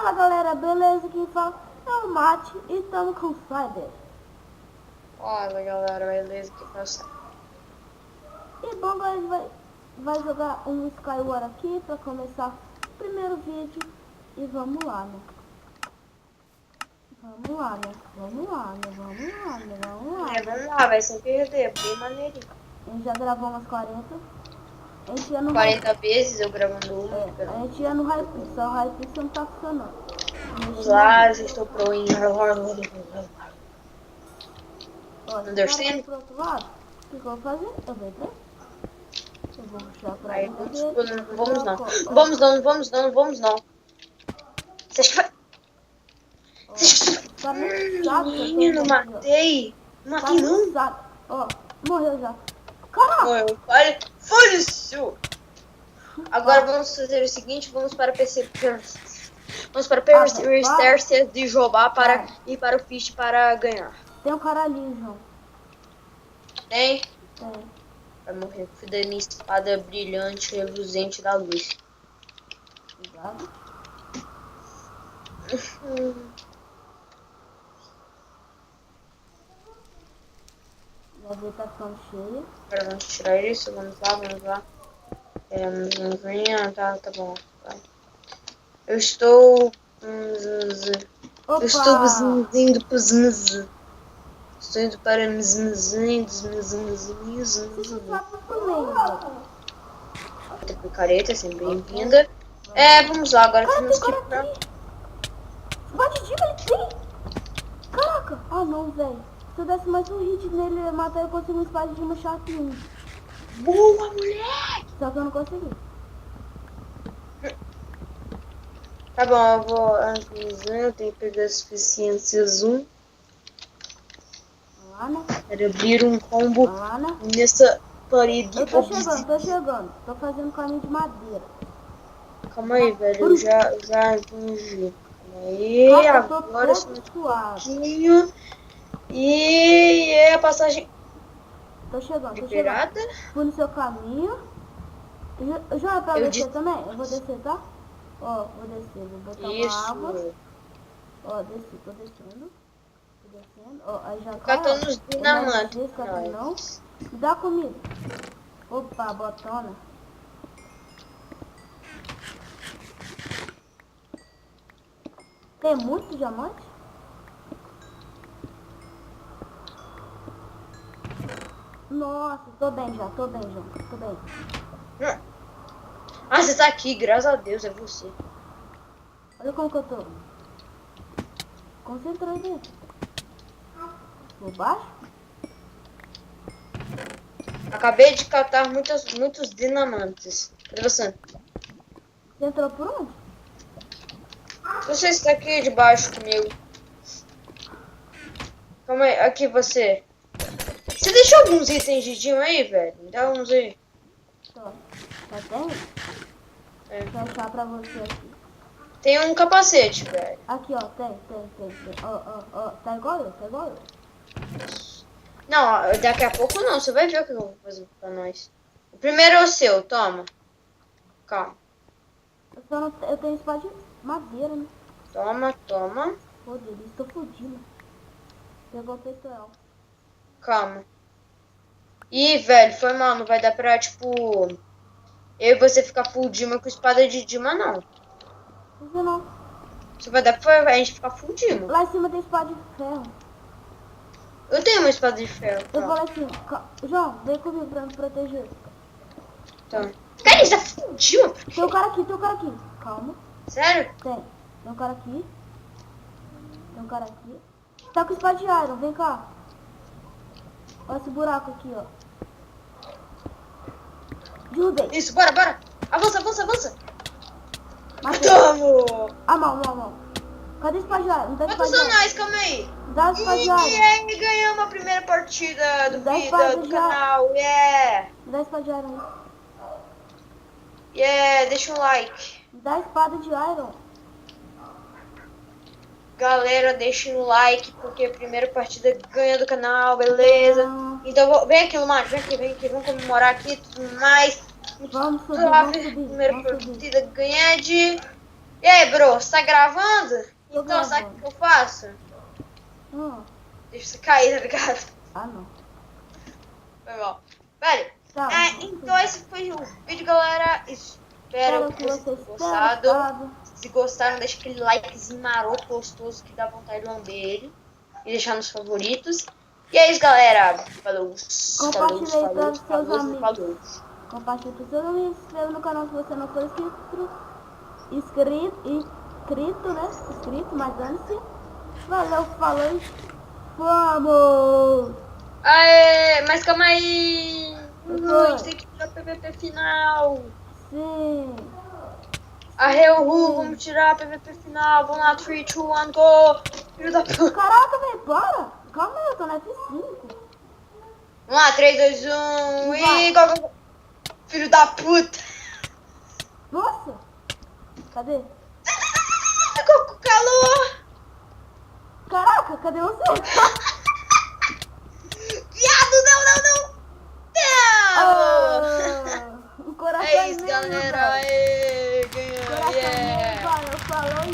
Fala galera, beleza? Quem fala é o Mate e estamos com o Cyber. Fala galera, beleza? Que passa? E bom, galera, a gente vai jogar um Skyward aqui para começar o primeiro vídeo. E vamos lá, né? Vamos lá, né? Vamos lá, né? Vamos lá, né? Vamos lá, Vamos lá, vai sem perder, bem maneirinho. A gente já gravou umas 40. A gente ia no 40 vezes eu gravando uma. a gente ia no Hypixel. O Hypixel não tá funcionando. Vamos lá, já estou pro em. Ó, se Understand? pro outro lado, o que eu vou fazer? Eu vou entrar. Eu vou puxar pra Aí, vida vamos, dele. vamos não. Vamos não, vamos não, vamos não. Você acha que vai. Tá muito chato que eu tô Menino, aqui, ó. matei. Tá Matei não. muito chato. Ó, morreu já. Caraca! Morreu. Foda-se. Agora vamos fazer o seguinte, vamos para PC. Vamos para Perstércia de Jobá para ir para o Fish para ganhar. Tem um cara ali, João. Tem? Tem. Vai morrer com a minha espada brilhante, reluzente da luz. Cuidado. Minha vida tá ficando cheia. Agora vamos tirar isso, vamos lá. Tá bom. Tá. Eu estou... Opa! Eu estou indo para os... Estou indo para Você tá pro meio, velho. picareta, sempre bem-vinda. Vamos lá, agora temos que ir pra... Bate de ele tem! Caraca! Ah não, velho. Se eu desse mais um hit nele, eu ia matar, eu consigo um espada de machado 1. Boa, mulher! Só que eu não consegui. Tá bom, eu vou avisar, eu tenho que pegar suficiências 1 Lá, né? para abrir um combo Lá, né? nessa parede. Eu tô chegando. Tô fazendo caminho de madeira. Calma aí, velho, eu já entendi. Calma aí, agora só um pouquinho. E é a passagem Tô chegando. liberada. Fui no seu caminho. Já é pra descer também? Eu vou descer, tá? Ó, vou descer, vou botar uma água. Ó, desci, tô descendo. Ó, aí já cai, Catando os dinamantes. não. Me dá comida. Opa, botona. Tem muito diamante? Nossa, tô bem, João. Tô bem. Ah, você tá aqui, graças a Deus, é você. Olha como que eu tô. Concentra aí dentro. Por baixo? Acabei de catar muitos dinamantes. Cadê você? Você entrou por onde? Você está aqui debaixo comigo. Calma aí, aqui você. Você deixou alguns itens de Jim aí, velho? Me dá uns aí. Só. Já tem? Vou achar pra você aqui. Tem um capacete, velho. Aqui, ó. Tem. Ó. Tá igual eu. Não, daqui a pouco não. Você vai ver o que eu vou fazer pra nós. O primeiro é o seu, toma. Calma. Eu tenho espada de madeira, né? Toma. Pô, delícia, tô fudindo. Pegou o peitoral. Calma. Ih, velho, foi mal. Não vai dar pra, tipo... Eu e você ficar full Dima com espada de Dima, não. Não. Só vai dar pra a gente ficar full Dima. Lá em cima tem espada de ferro. Eu tenho uma espada de ferro. Eu vou lá em cima. João, vem comigo pra me proteger. Tá. Cara, ele tá full Dima. Tem um cara aqui. Calma. Sério? Tem um cara aqui. Tá com espada de iron, vem cá. Olha esse buraco aqui, ó. Derrubei. Isso, bora. Avança. Matei. Tamo! Ah, mal. Cadê a espada de iron? Me dá a espada Quantos de iron. anais? Calma aí. Me dá a espada de iron. E ganhamos a primeira partida do canal. Yeah! Me dá a espada de iron. Yeah, deixa um like. Me dá a espada de iron. Galera, deixem um like, porque a primeira partida ganha do canal, beleza? Então, vem aqui, Lumar, vem aqui, vamos comemorar aqui e tudo mais. Vamos subir. Primeira partida ganha de E aí, bro, você tá gravando? Tô Então, sabe o gravando. que eu faço? Deixa você cair, tá ligado? Ah, não. Foi mal. Velho, Tá. então esse foi o vídeo, galera. Espero que vocês tenham gostado. Se gostaram, deixa aquele likezinho maroto, gostoso, que dá vontade de lamber ele. E deixar nos favoritos. E é isso, galera. Falou. Compartilha aí para os seus amigos. Falou. Compartilha para os seus amigos. Se inscreva no canal se você não for inscrito, né? Inscrito, mas dane-se. Valeu, falou e vamos! Aê, mas calma aí. Foi. A gente tem que tirar o PVP final. Sim. Arre, vamos tirar a PVP final. Vamos lá, 3, 2, 1, go. Filho da puta. Caraca, velho, para. Calma aí, eu tô na F5. Vamos lá, 3, 2, 1 e go. Filho da puta. Nossa. Cadê? Ficou com calor. Caraca, cadê você? Viado, não. O coração É isso, galera. Coração Aê, ganhou. valeu, falou.